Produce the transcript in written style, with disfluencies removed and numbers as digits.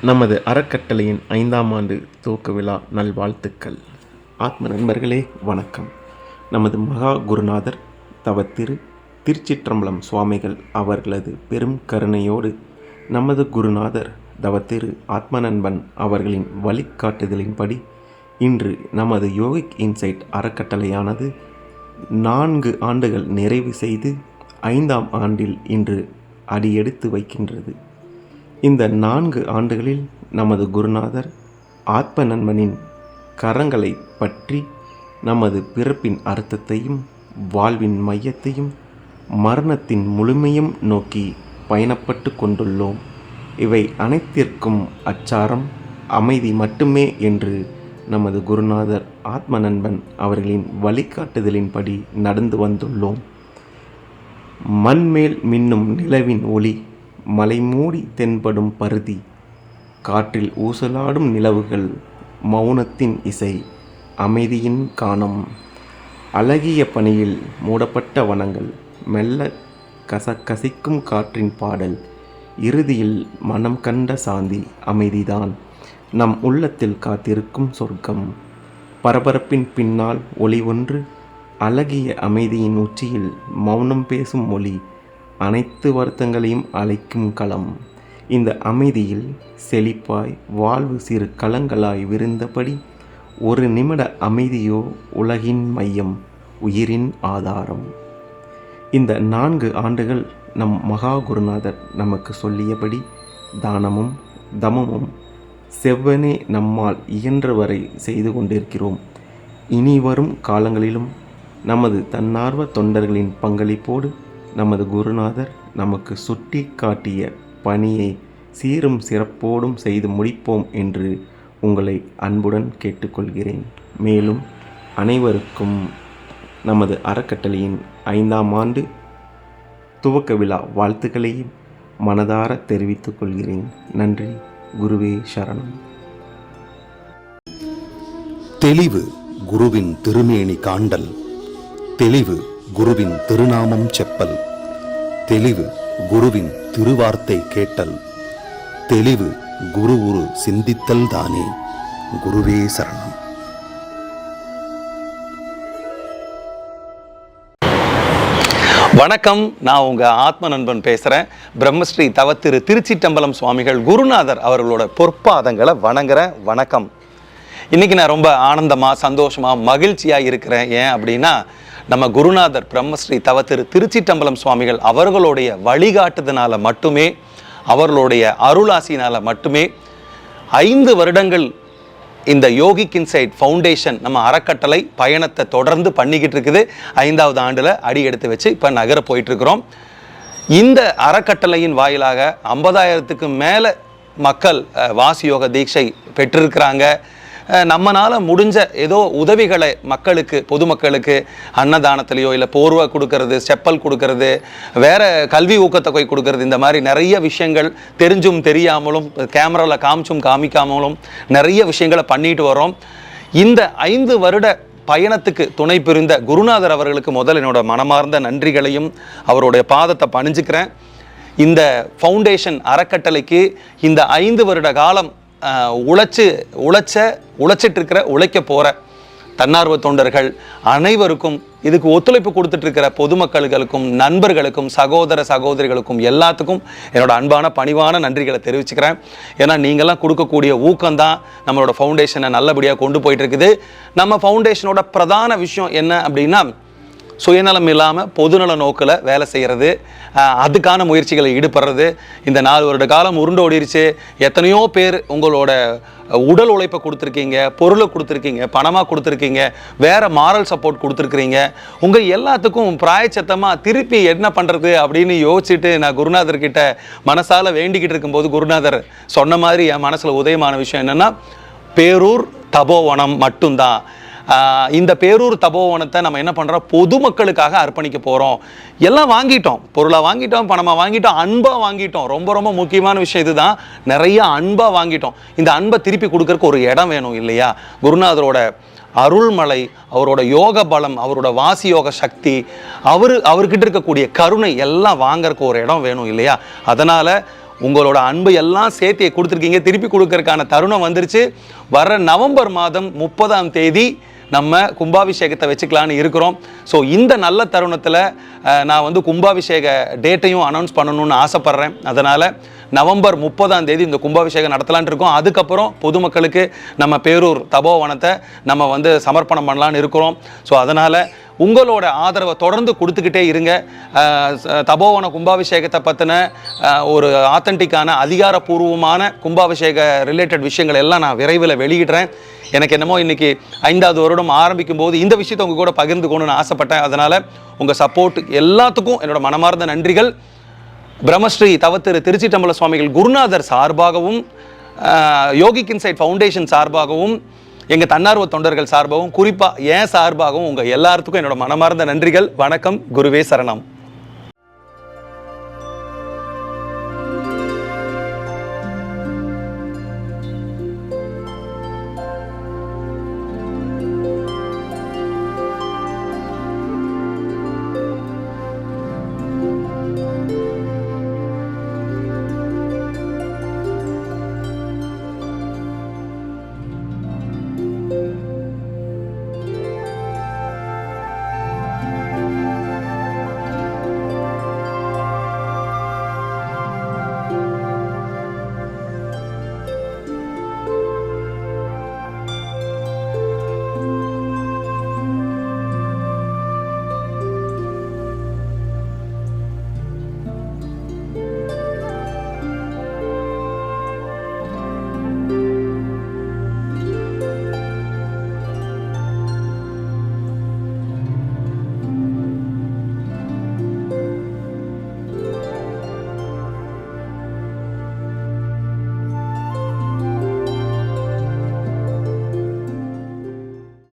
நமது அறக்கட்டளையின் 5ஆம் ஆண்டு துவக்க விழா நல்வாழ்த்துக்கள். ஆத்ம நண்பர்களே வணக்கம். நமது மகா குருநாதர் தவத்திரு திருச்சிற்றம்பலம் சுவாமிகள் அவர்களது பெரும் கருணையோடு நமது குருநாதர் தவத்திரு ஆத்மநண்பன் அவர்களின் வழிகாட்டுதலின்படி இன்று நமது யோகிக் இன்சைட் அறக்கட்டளையானது 4 ஆண்டுகள் நிறைவு செய்து 5ஆம் ஆண்டில் இன்று அடியெடுத்து வைக்கின்றது. இந்த 4 ஆண்டுகளில் நமது குருநாதர் ஆத்ம நண்பனின் கரங்களை பற்றி நமது பிறப்பின் அர்த்தத்தையும் வாழ்வின் மையத்தையும் மரணத்தின் முழுமையும் நோக்கி பயணப்பட்டு கொண்டுள்ளோம். இவை அனைத்திற்கும் அச்சாரம் அமைதி மட்டுமே என்று நமது குருநாதர் ஆத்ம நண்பன் அவர்களின் வழிகாட்டுதலின்படி நடந்து வந்துள்ளோம். மண்மேல் மின்னும் நிலவின் ஒளி, மலை மூடி தென்படும் பருதி, காற்றில் ஊசலாடும் நிலவுகள், மௌனத்தின் இசை, அமைதியின் கானம், அழகிய பனியில் மூடப்பட்ட வனங்கள், மெல்ல கசகசிக்கும் காற்றின் பாடல், இறுதியில் மனம் கண்ட சாந்தி அமைதிதான் நம் உள்ளத்தில் காத்திருக்கும் சொர்க்கம். பரபரப்பின் பின்னால் ஒளி ஒன்று, அழகிய அமைதியின் உச்சியில் மௌனம் பேசும் மொழி, அனைத்து வருத்தங்களையும் அழைக்கும் களம். இந்த அமைதியில் செழிப்பாய் வாழ்வு சிறு களங்களாய் விரிந்தபடி, ஒரு நிமிட அமைதியோ உலகின் மையம், உயிரின் ஆதாரம். இந்த 4 ஆண்டுகள் நம் மகா குருநாதர் நமக்கு சொல்லியபடி தானமும் தமமும் செவ்வனே நம்மால் இயன்றவரை செய்து கொண்டிருக்கிறோம். இனி வரும் காலங்களிலும் நமது தன்னார்வ தொண்டர்களின் பங்களிப்போடு நமது குருநாதர் நமக்கு சுட்டி காட்டிய பணியை சீரும் சிறப்போடும் செய்து முடிப்போம் என்று உங்களை அன்புடன் கேட்டுக்கொள்கிறேன். மேலும் அனைவருக்கும் நமது அறக்கட்டளையின் 5ஆம் ஆண்டு துவக்க விழா வாழ்த்துக்களையும் மனதார தெரிவித்துக் கொள்கிறேன். நன்றி. குருவே சரணம். தெளிவு குருவின் திருமேனி காண்டல், தெளிவு குருவின் திருநாமம் செப்பல், தெளிவு குருவின் திருவார்த்தை கேட்டல், தெளிவு குரு உரு சிந்தித்தல் தானே. குருவே சரணம். வணக்கம். நான் உங்கள் ஆத்ம நண்பன் பேசுகிறேன். பிரம்மஸ்ரீ தவத்திரு திருச்சிற்றம்பலம் சுவாமிகள் குருநாதர் அவர்களோட பொற்பாதங்களை வணங்குறேன். வணக்கம். இன்றைக்கி நான் ரொம்ப ஆனந்தமாக சந்தோஷமாக மகிழ்ச்சியாக இருக்கிறேன். ஏன் அப்படின்னா, நம்ம குருநாதர் பிரம்மஸ்ரீ தவத்திரு திருச்சிற்றம்பலம் சுவாமிகள் அவர்களுடைய வழிகாட்டுதனால மட்டுமே, அவர்களுடைய அருளாசினால் மட்டுமே 5 வருடங்கள் இந்த யோகிக் இன்சைட் ஃபவுண்டேஷன் நம்ம அறக்கட்டளை பயணத்தை தொடர்ந்து பண்ணிக்கிட்டு இருக்குது. 5ஆவது ஆண்டில் அடி எடுத்து வச்சு இப்போ நகர போயிட்டுருக்குறோம். இந்த அறக்கட்டளையின் வாயிலாக 50,000க்கு மேலே மக்கள் வாசியோக தீட்சை பெற்றிருக்கிறாங்க. நம்மளால் முடிஞ்ச ஏதோ உதவிகளை மக்களுக்கு, பொதுமக்களுக்கு அன்னதானத்திலையோ இல்லை போர்வை கொடுக்கறது, செப்பல் கொடுக்கறது, வேறு கல்வி ஊக்கத்தொகை கொடுக்கறது, இந்த மாதிரி நிறைய விஷயங்கள் தெரிஞ்சும் தெரியாமலும் கேமராவில் காமிச்சும் காமிக்காமலும் நிறைய விஷயங்களை பண்ணிட்டு வரோம். இந்த 5 வருட பயணத்துக்கு துணை புரிந்த குருநாதர் அவர்களுக்கு முதல் என்னோட மனமார்ந்த நன்றிகளையும் அவருடைய பாதத்தை பணிஞ்சுக்கிறேன். இந்த ஃபவுண்டேஷன் அறக்கட்டளைக்கு இந்த 5 வருட காலம் உழைச்சிட்டு இருக்கிற, உழைக்க போகிற தன்னார்வ தொண்டர்கள் அனைவருக்கும், இதுக்கு ஒத்துழைப்பு கொடுத்துட்ருக்கிற பொதுமக்களுக்கும், நண்பர்களுக்கும், சகோதர சகோதரிகளுக்கும் எல்லாத்துக்கும் என்னோட அன்பான பணிவான நன்றிகளை தெரிவிச்சுக்கிறேன். ஏன்னா நீங்கள்லாம் கொடுக்கக்கூடிய ஊக்கம்தான் நம்மளோட ஃபவுண்டேஷனை நல்லபடியாக கொண்டு போயிட்டுருக்குது. நம்ம ஃபவுண்டேஷனோட பிரதான விஷயம் என்ன அப்படின்னா, சுயநலம் இல்லாமல் பொதுநல நோக்கில் வேலை செய்கிறது, அதுக்கான முயற்சிகளை ஈடுபடுறது. இந்த 4 வருட காலம் உருண்டு ஓடிருச்சு. எத்தனையோ பேர் உங்களோட உடல் உழைப்பை கொடுத்துருக்கீங்க, பொருளை கொடுத்துருக்கீங்க, பணமாக கொடுத்துருக்கீங்க, வேறு மாரல் சப்போர்ட் கொடுத்துருக்குறீங்க. உங்கள் எல்லாத்துக்கும் பிராயச்சத்தமாக திருப்பி என்ன பண்ணுறது அப்படின்னு யோசிச்சுட்டு நான் குருநாதர்கிட்ட மனசால் வேண்டிக்கிட்டு இருக்கும்போது, குருநாதர் சொன்ன மாதிரி என் மனசில் உதயமான விஷயம் என்னென்னா, பேரூர் தபோவனம் மட்டும்தான். இந்த பேரூர் தபோவனத்தை நம்ம என்ன பண்ணுறோம், பொதுமக்களுக்காக அர்ப்பணிக்க போகிறோம். எல்லாம் வாங்கிட்டோம், பொருளாக வாங்கிட்டோம், பணமாக வாங்கிட்டோம், அன்பாக வாங்கிட்டோம். ரொம்ப ரொம்ப முக்கியமான விஷயம் இதுதான். நிறைய அன்பாக வாங்கிட்டோம். இந்த அன்பை திருப்பி கொடுக்கறக்கு ஒரு இடம் வேணும் இல்லையா? குருநாதரோட அருள்மலை, அவரோட யோக பலம், அவரோட வாசி யோக சக்தி, அவர்கிட்ட இருக்கக்கூடிய கருணை எல்லாம் வாங்கறதுக்கு ஒரு இடம் வேணும் இல்லையா? அதனால் உங்களோட அன்பு எல்லாம் சேர்த்து கொடுத்துருக்கீங்க. திருப்பி கொடுக்கறதுக்கான தருணம் வந்துருச்சு. வர நவம்பர் மாதம் 30ஆம் தேதி நம்ம கும்பாபிஷேகத்தை வச்சுக்கலான்னு இருக்கிறோம். ஸோ இந்த நல்ல தருணத்தில் நான் வந்து கும்பாபிஷேக டேட்டையும் அனௌன்ஸ் பண்ணணும்னு ஆசைப்பட்றேன். அதனால் நவம்பர் 30ஆம் தேதி இந்த கும்பாபிஷேகம் நடத்தலான்னு இருக்கோம். அதுக்கப்புறம் பொதுமக்களுக்கு நம்ம பேரூர் தபோவனத்தை நம்ம வந்து சமர்ப்பணம் பண்ணலான்னு இருக்கிறோம். ஸோ அதனால் உங்களோட ஆதரவை தொடர்ந்து கொடுத்துக்கிட்டே இருங்க. தபோவன கும்பாபிஷேகத்தை பற்றின ஒரு ஆத்தென்டிக்கான அதிகாரப்பூர்வமான கும்பாபிஷேக ரிலேட்டட் விஷயங்கள் எல்லாம் நான் விரைவில் வெளியிடுறேன். எனக்கு என்னமோ இன்றைக்கி 5வது வருடம் ஆரம்பிக்கும் போது இந்த விஷயத்தை உங்கள் கூட பகிர்ந்துக்கணும்னு ஆசைப்பட்டேன். அதனால் உங்கள் சப்போர்ட் எல்லாத்துக்கும் என்னோட மனமார்ந்த நன்றிகள். பிரம்மஸ்ரீ தவத்திரு திருச்சிட்டம்பல சுவாமிகள் குருநாதர் சார்பாகவும், யோகிக் இன்சைட் ஃபவுண்டேஷன் சார்பாகவும், எங்கள் தன்னார்வ தொண்டர்கள் சார்பாகவும், குறிப்பாக என் சார்பாகவும் உங்கள் எல்லாத்துக்கும் என்னோட மனமார்ந்த நன்றிகள். வணக்கம். குருவே சரணம்.